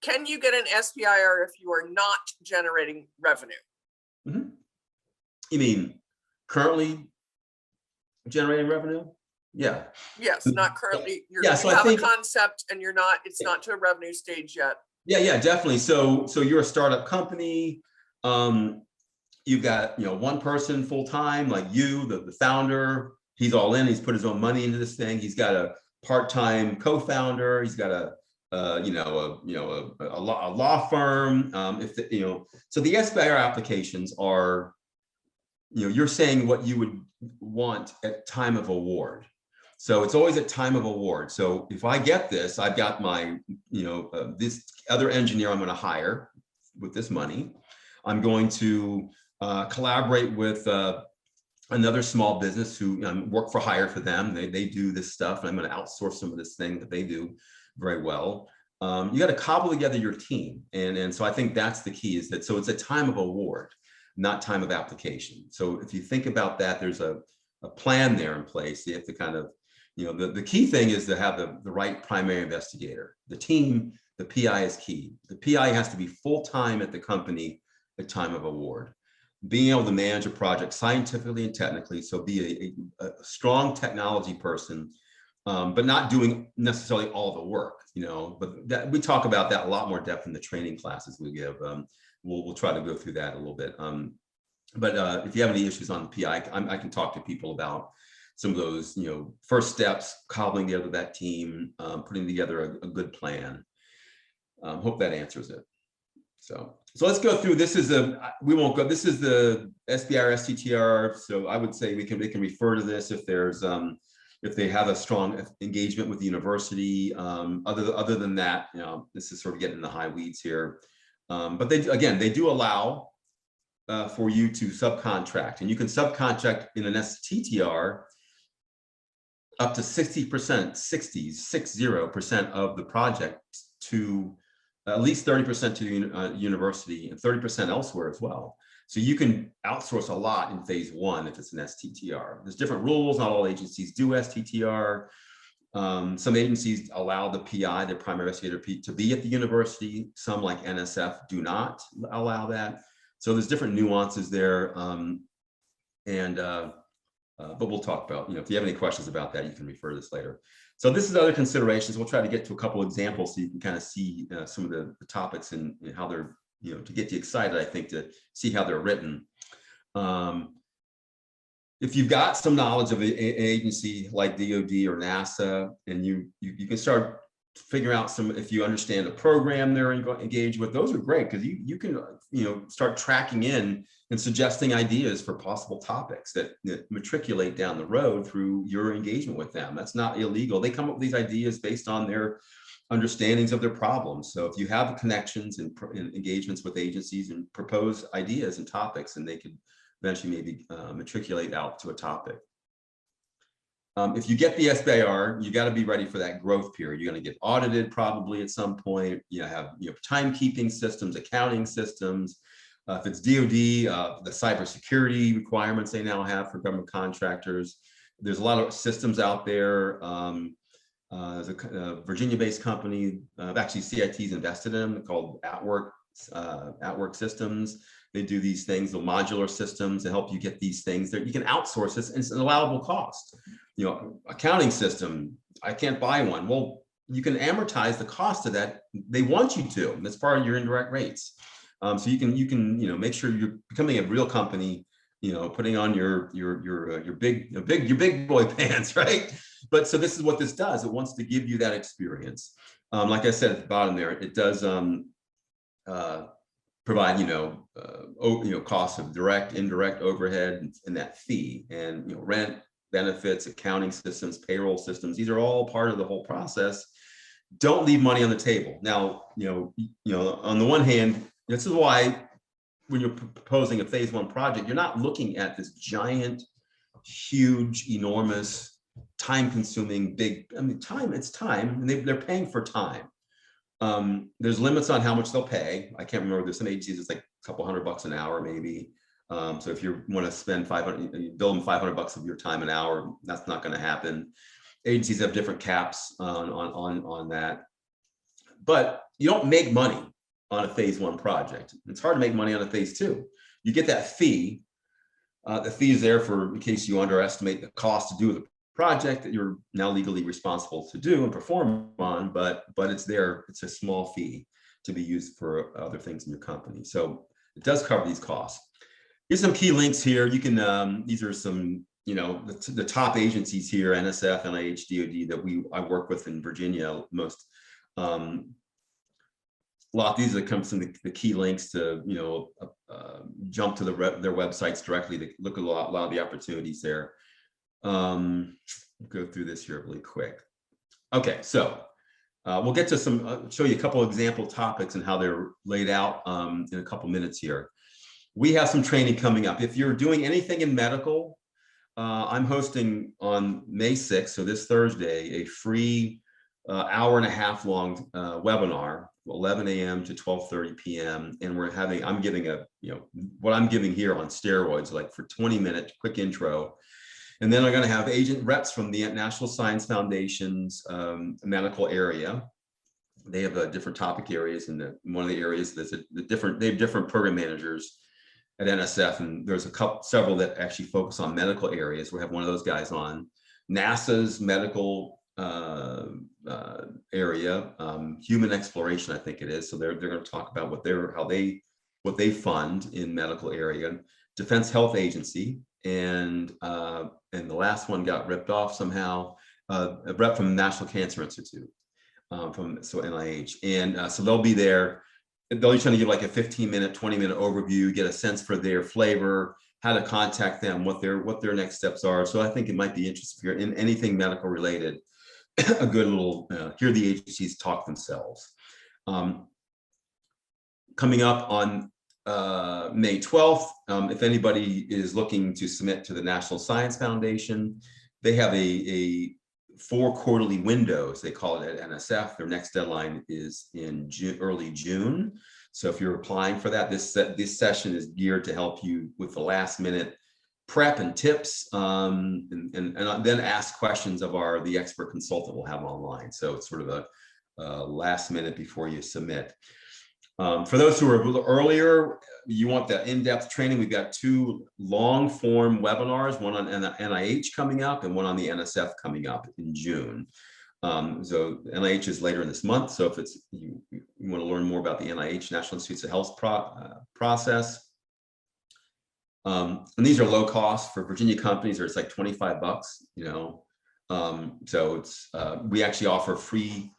Can you get an SBIR if you are not generating revenue? Mm-hmm. You mean currently generating revenue? Yeah. Yes, not currently. You have a concept and it's not to a revenue stage yet. Yeah, definitely. So you're a startup company. You've got, one person full time, like you, the founder. He's all in. He's put his own money into this thing. He's got a part-time co-founder. He's got a law firm. So the SBIR applications are, you're saying what you would want at time of award. So it's always at time of award. So if I get this, I've got my, this other engineer I'm going to hire with this money. I'm going to collaborate with another small business who work for hire for them. They do this stuff, and I'm going to outsource some of this thing that they do very well. You got to cobble together your team. And so I think that's the key, is that, so it's a time of award, not time of application. So if you think about that, there's a plan there in place. You have to kind of, the key thing is to have the right primary investigator. The team, the PI is key. The PI has to be full-time at the company at time of award. Being able to manage a project scientifically and technically, so be a strong technology person, but not doing necessarily all the work, but that we talk about that a lot more depth in the training classes we give. we'll try to go through that a little bit. But if you have any issues on the PI, I can talk to people about some of those, first steps, cobbling together that team, putting together a good plan. Hope that answers it. So let's go through. This is we won't go. This is the SBIR STTR. So I would say they can refer to this if there's if they have a strong engagement with the university. Other than that, this is sort of getting in the high weeds here. But they do allow for you to subcontract, and you can subcontract in an STTR up to 60%, 60% of the project to at least 30% to the university and 30% elsewhere as well. So you can outsource a lot in phase one if it's an STTR. There's different rules. Not all agencies do STTR. Some agencies allow the PI, the primary investigator, to be at the university. Some, like NSF, do not allow that. So there's different nuances there. But we'll talk about, if you have any questions about that, you can refer to this later. So this is other considerations. We'll try to get to a couple of examples so you can kind of see some of the topics and how they're, to get you excited, I think, to see how they're written. If you've got some knowledge of an agency like DOD or NASA, and you can start figuring out if you understand the program they're engaged with, those are great, because you can start tracking in and suggesting ideas for possible topics that matriculate down the road through your engagement with them. That's not illegal. They come up with these ideas based on their understandings of their problems. So if you have connections and engagements with agencies and propose ideas and topics, and they could eventually maybe matriculate out to a topic. If you get the SBIR, you got to be ready for that growth period. You're going to get audited probably at some point. You have timekeeping systems, accounting systems. If it's DOD, the cybersecurity requirements they now have for government contractors. There's a lot of systems out there. There's a Virginia-based company, actually CIT's invested in them, called At-Work Systems. They do these things, the modular systems, to help you get these things that you can outsource this, and it's an allowable cost. Accounting system, I can't buy one. Well, you can amortize the cost of that. They want you to. That's part of your indirect rates. So you can make sure you're becoming a real company. Putting on your big boy pants, right? But so this is what this does. It wants to give you that experience. Like I said at the bottom there, it does provide costs of direct, indirect overhead and that fee, and rent, benefits, accounting systems, payroll systems. These are all part of the whole process. Don't leave money on the table. Now, on the one hand, this is why when you're proposing a phase one project, you're not looking at this giant, huge, enormous, time-consuming, big. It's time, and they're paying for time. There's limits on how much they'll pay. I can't remember. There's some agencies it's like a couple $100 an hour, maybe. So if you want to spend $500, bill them $500 of your time an hour, that's not going to happen. Agencies have different caps on that, but you don't make money on a phase one project. It's hard to make money on a phase two. You get that fee. The fee is there in case you underestimate the cost to do the project that you're now legally responsible to do and perform on, but it's there. It's a small fee to be used for other things in your company. So it does cover these costs. Here's some key links here. You can, these are some, the top agencies here, NSF, NIH, DOD, that I work with in Virginia most. These are some of the key links to, jump to their websites directly to look at a lot of the opportunities there. Go through this here really quick. Okay, so we'll get to show you a couple of example topics and how they're laid out in a couple minutes here. We have some training coming up. If you're doing anything in medical, I'm hosting on May 6th, so this Thursday, a free hour-and-a-half long webinar, 11 a.m. to 12:30 p.m. And I'm giving what I'm giving here on steroids, like for 20-minute quick intro. And then I'm going to have agent reps from the National Science Foundation's medical area. They have different topic areas, and one of the areas they have different program managers at NSF, and there's several that actually focus on medical areas. We'll have one of those guys on. NASA's medical area, human exploration, I think it is. So they're going to talk about how they what they fund in medical area, Defense Health Agency, and the last one got ripped off somehow, a rep from the National Cancer Institute, so NIH. And so they'll be there. They'll be trying to give like a 15-minute, 20-minute overview, get a sense for their flavor, how to contact them, what their next steps are. So I think it might be interesting if you're in anything medical related, a good little hear the agencies talk themselves. Coming up on May 12th, if anybody is looking to submit to the National Science Foundation, they have a 4 quarterly windows, they call it at NSF. Their next deadline is in early June. So if you're applying for that, this session is geared to help you with the last minute prep and tips, and then ask questions of the expert consultant we'll have online. So it's sort of a last minute before you submit. For those who are a little earlier, you want the in-depth training. We've got 2 long form webinars, one on NIH coming up and one on the NSF coming up in June. So NIH is later in this month. So if you want to learn more about the NIH, National Institutes of Health process. And these are low cost for Virginia companies, or it's like $25, you know. So it's we actually offer free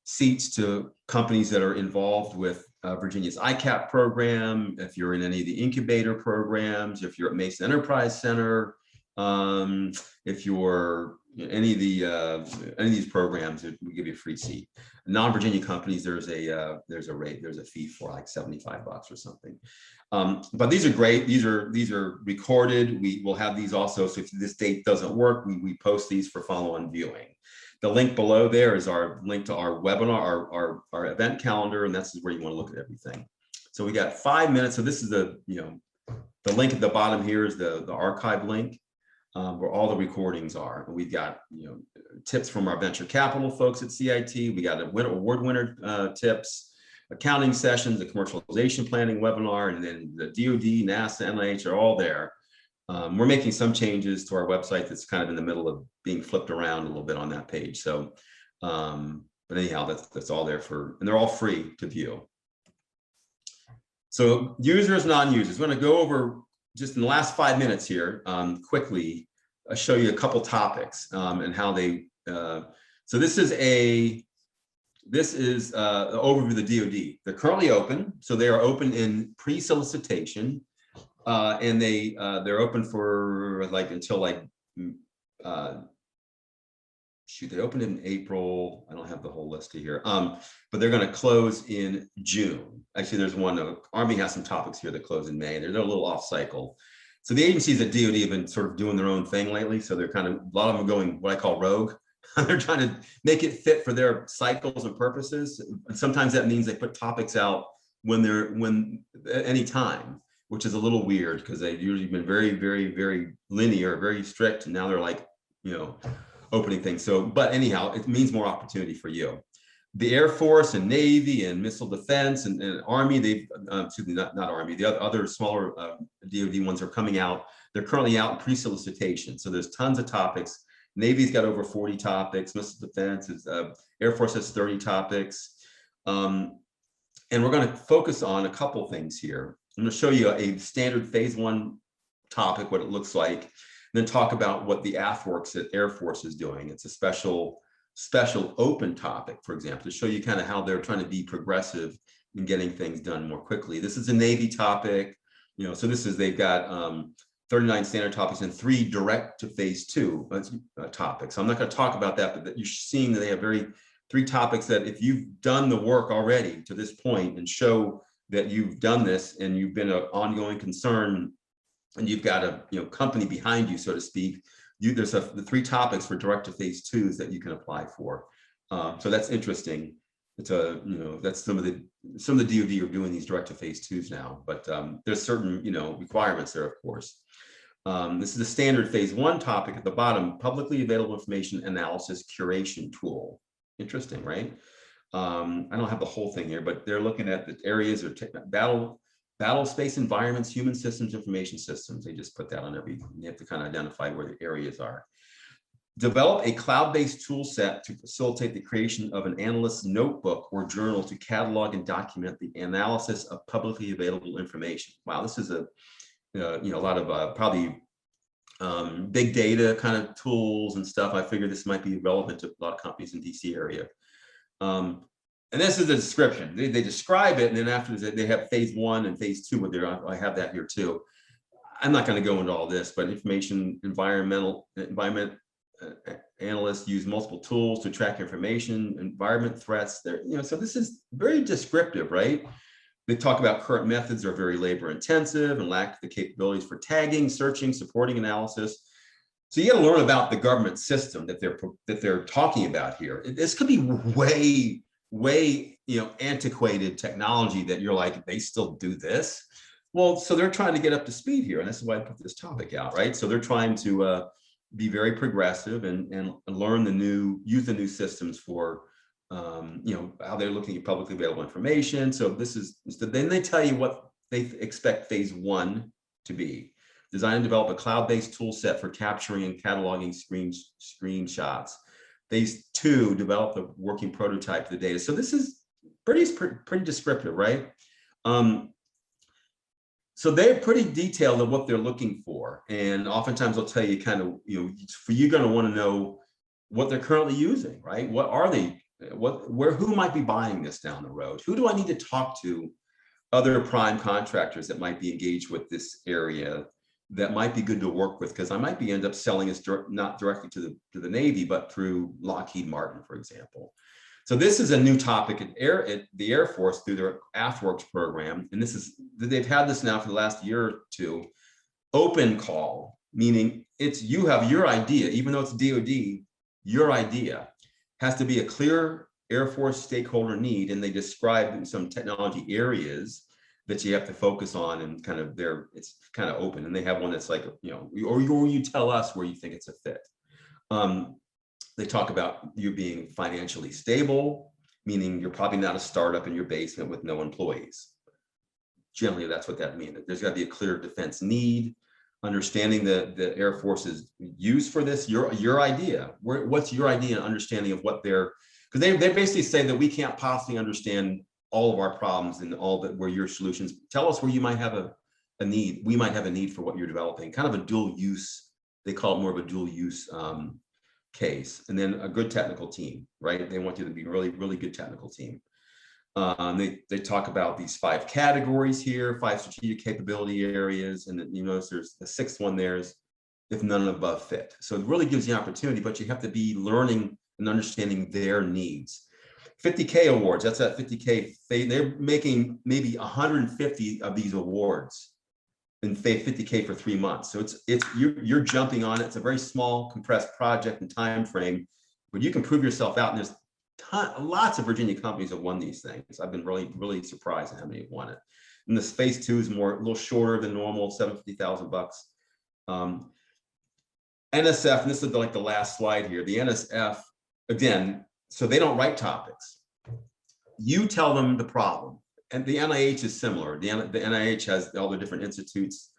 seats to companies that are involved with Virginia's ICAP program. If you're in any of the incubator programs, if you're at Mason Enterprise Center, if you're in any of these programs, we give you a free seat. Non-Virginia companies, there's a fee for like $75 or something. But these are great. These are recorded. We will have these also. So if this date doesn't work, we post these for follow-on viewing. The link below there is our link to our webinar, our event calendar, and that's where you want to look at everything. So we got 5 minutes. So this is the link at the bottom here is the archive link, where all the recordings are. And we've got tips from our venture capital folks at CIT. We got award winner tips, accounting sessions, the commercialization planning webinar, and then the DoD, NASA, NIH are all there. We're making some changes to our website that's kind of in the middle of being flipped around a little bit on that page. So, but anyhow, that's all there and they're all free to view. So users, non-users, we're going to go over just in the last 5 minutes here, quickly, show you a couple topics and how they, so this is the overview of the DoD. They're currently open. So they are open in pre-solicitation. And they're open for like until like they opened in April. I don't have the whole list here, but they're going to close in June. Actually, there's one. Army has some topics here that close in May. They're a little off cycle. So the agencies at DoD have been sort of doing their own thing lately. So they're a lot of them are going what I call rogue. They're trying to make it fit for their cycles and purposes. And sometimes that means they put topics out when any time, which is a little weird because they've usually been very, very, very linear, very strict. And now they're like, opening things. So, but anyhow, it means more opportunity for you. The Air Force and Navy and Missile Defense and Army, excuse me, not Army, the other smaller DoD ones are coming out. They're currently out in pre-solicitation. So there's tons of topics. Navy's got over 40 topics. Missile Defense is, Air Force has 30 topics. And we're going to focus on a couple things here. I'm going to show you a standard phase 1 topic, what it looks like, and then talk about what the AFWorks at Air Force is doing. It's a special open topic, for example, to show you kind of how they're trying to be progressive in getting things done more quickly. This is a Navy topic, so they've got 39 standard topics and 3 direct to phase 2 topics. So I'm not going to talk about that, but you're seeing that they have 3 topics that if you've done the work already to this point and show that you've done this and you've been an ongoing concern and you've got a company behind you, so to speak, there's the 3 topics for direct to phase 2s that you can apply for. So that's interesting. It's that's some of the DoD are doing these direct to phase 2s now, but there's certain requirements there, of course. This is the standard phase 1 topic at the bottom, publicly available information analysis curation tool. Interesting, right? I don't have the whole thing here, but they're looking at the areas of battle space environments, human systems, information systems. They just put that on everything. You have to kind of identify where the areas are. Develop a cloud-based tool set to facilitate the creation of an analyst's notebook or journal to catalog and document the analysis of publicly available information. Wow, this is a lot of probably big data kind of tools and stuff. I figured this might be relevant to a lot of companies in DC area. And this is the description. They describe it, and then after they have phase 1 and phase 2 with there. I have that here too. I'm not going to go into all this, but environment analysts use multiple tools to track information, environment threats. So this is very descriptive, right? They talk about current methods are very labor intensive and lack the capabilities for tagging, searching, supporting analysis. So you got to learn about the government system that they're talking about here. This could be way antiquated technology that you're like, they still do this. Well, so they're trying to get up to speed here, and this is why I put this topic out, right? So they're trying to be very progressive and use the new systems for how they're looking at publicly available information. So then they tell you what they expect phase 1 to be. Design and develop a cloud-based tool set for capturing and cataloging screenshots. Phase 2, develop the working prototype of the data. So this is pretty descriptive, right? So they're pretty detailed in what they're looking for. And oftentimes they'll tell you you're going to want to know what they're currently using, right? What are they? Who might be buying this down the road? Who do I need to talk to? Other prime contractors that might be engaged with this area that might be good to work with, because I might end up selling this not directly to the Navy, but through Lockheed Martin, for example. So this is a new topic at the Air Force through their AFWorks program, and they've had this now for the last year or two. Open call, meaning you have your idea, even though it's DoD, your idea has to be a clear Air Force stakeholder need, and they describe some technology areas that you have to focus on, and it's kind of open. And they have one that's like, or you tell us where you think it's a fit. They talk about you being financially stable, meaning you're probably not a startup in your basement with no employees. Generally, that's what that means. There's got to be a clear defense need, understanding the Air Force's use for this, your idea. What's your idea and understanding of what because they basically say that we can't possibly understand all of our problems and where your solutions. Tell us where you might have a need. We might have a need for what you're developing. Kind of a dual use. They call it more of a dual use case. And then a good technical team, right? They want you to be a really, really good technical team. They talk about these 5 categories here, 5 strategic capability areas, and then you notice there's the 6th one there is if none above fit. So it really gives you opportunity, but you have to be learning and understanding their needs. 50K awards, that's that 50K. They're making maybe 150 of these awards in 50K for 3 months. So you're jumping on it. It's a very small, compressed project and time frame, but you can prove yourself out. And there's lots of Virginia companies have won these things. I've been really, really surprised at how many have won it. And this phase 2 is a little shorter than normal, $750,000. NSF, and this is like the last slide here. The NSF, again, so they don't write topics. You tell them the problem. And the NIH is similar. The NIH has all the different institutes,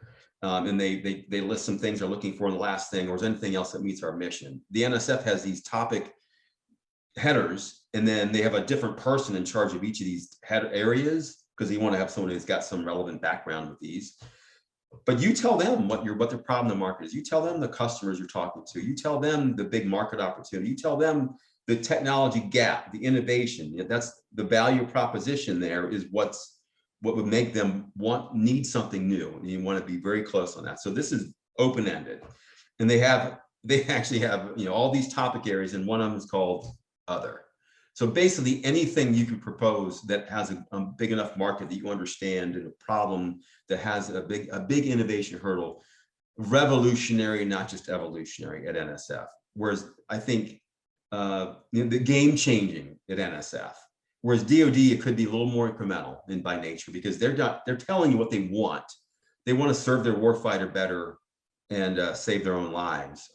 and they list some things they're looking for in the last thing, or is anything else that meets our mission. The NSF has these topic headers, and then they have a different person in charge of each of these header areas, because you want to have someone who's got some relevant background with these. But you tell them what the problem in the market is. You tell them the customers you're talking to. You tell them the big market opportunity. You tell them the technology gap, the innovation. That's the value proposition. There is what would make them need something new, and you want to be very close on that. So this is open-ended, and they actually have all these topic areas, and one of them is called other. So basically anything you can propose that has a big enough market that you understand, and a problem that has a big innovation hurdle, revolutionary, not just evolutionary at NSF. Whereas I think the game changing at NSF. Whereas DoD, it could be a little more incremental by nature, because they're telling you what they want. They want to serve their warfighter better and save their own lives.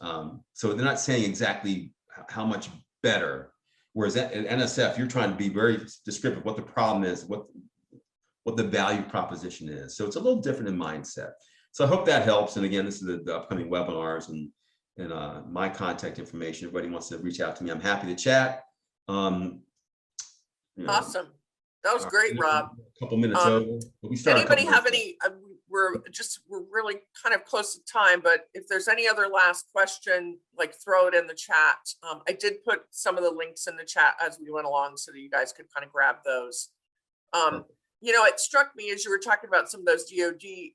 So they're not saying exactly how much better. Whereas at NSF, you're trying to be very descriptive of what the problem is, what the value proposition is. So it's a little different in mindset. So I hope that helps. And again, this is the upcoming webinars, and my contact information. Everybody wants to reach out to me, I'm happy to chat. Awesome. That was great, Rob. A couple minutes over. But we started. Anybody have any? We're really kind of close to time, but if there's any other last question, like throw it in the chat. I did put some of the links in the chat as we went along so that you guys could kind of grab those. You know, it struck me as you were talking about some of those DoD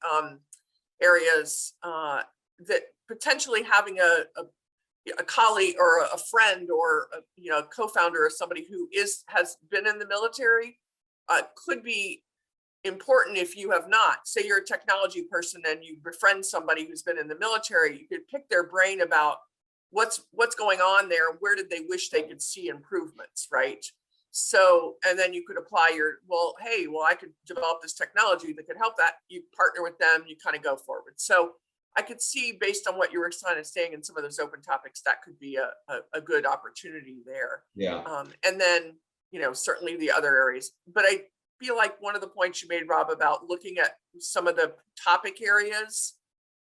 areas that potentially having a colleague or a friend or a co-founder or somebody who has been in the military could be important if you have not. Say you're a technology person and you befriend somebody who's been in the military, you could pick their brain about what's going on there, where did they wish they could see improvements, right? So, and then you could apply I could develop this technology that could help that. You partner with them, you kind of go forward. So I could see, based on what you were kind of saying in some of those open topics, that could be a good opportunity there. Yeah. And then, certainly the other areas. But I feel like one of the points you made, Rob, about looking at some of the topic areas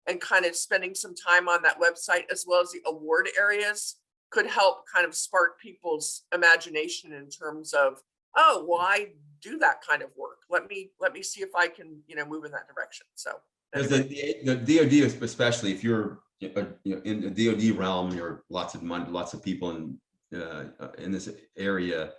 and kind of spending some time on that website, as well as the award areas, could help kind of spark people's imagination in terms of, oh, well, I do that kind of work. Let me see if I can, move in that direction. So anyway. The DoD, especially if you're in the DoD realm, you're lots of money, lots of people in this area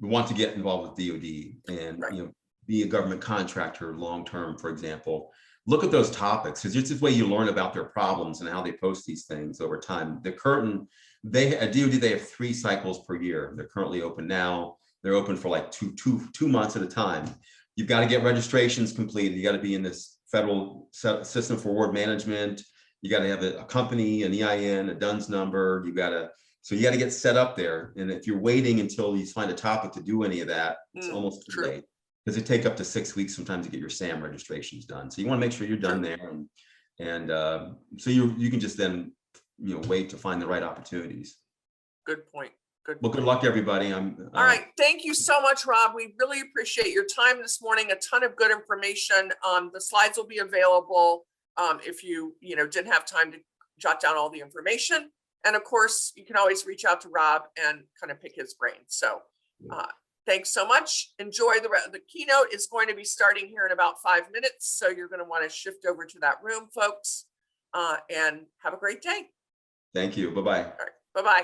want to get involved with DoD and right. Be a government contractor long term, for example. Look at those topics, because it's the way you learn about their problems and how they post these things over time. At DoD, they have 3 cycles per year. They're currently open now. They're open for like two months at a time. You've got to get registrations completed. You got to be in this federal system for award management. You got to have a company, an EIN, a DUNS number. So you got to get set up there. And if you're waiting until you find a topic to do any of that, it's almost too late. Because it take up to 6 weeks sometimes to get your SAM registrations done. So you want to make sure you're done there, and so you can just then wait to find the right opportunities. Good point. Well, good luck, everybody. All right. Thank you so much, Rob. We really appreciate your time this morning. A ton of good information. The slides will be available if you didn't have time to jot down all the information. And of course, you can always reach out to Rob and kind of pick his brain. So thanks so much. Enjoy the keynote is going to be starting here in about 5 minutes. So you're going to want to shift over to that room, folks, and have a great day. Thank you. Bye-bye. All right. Bye-bye.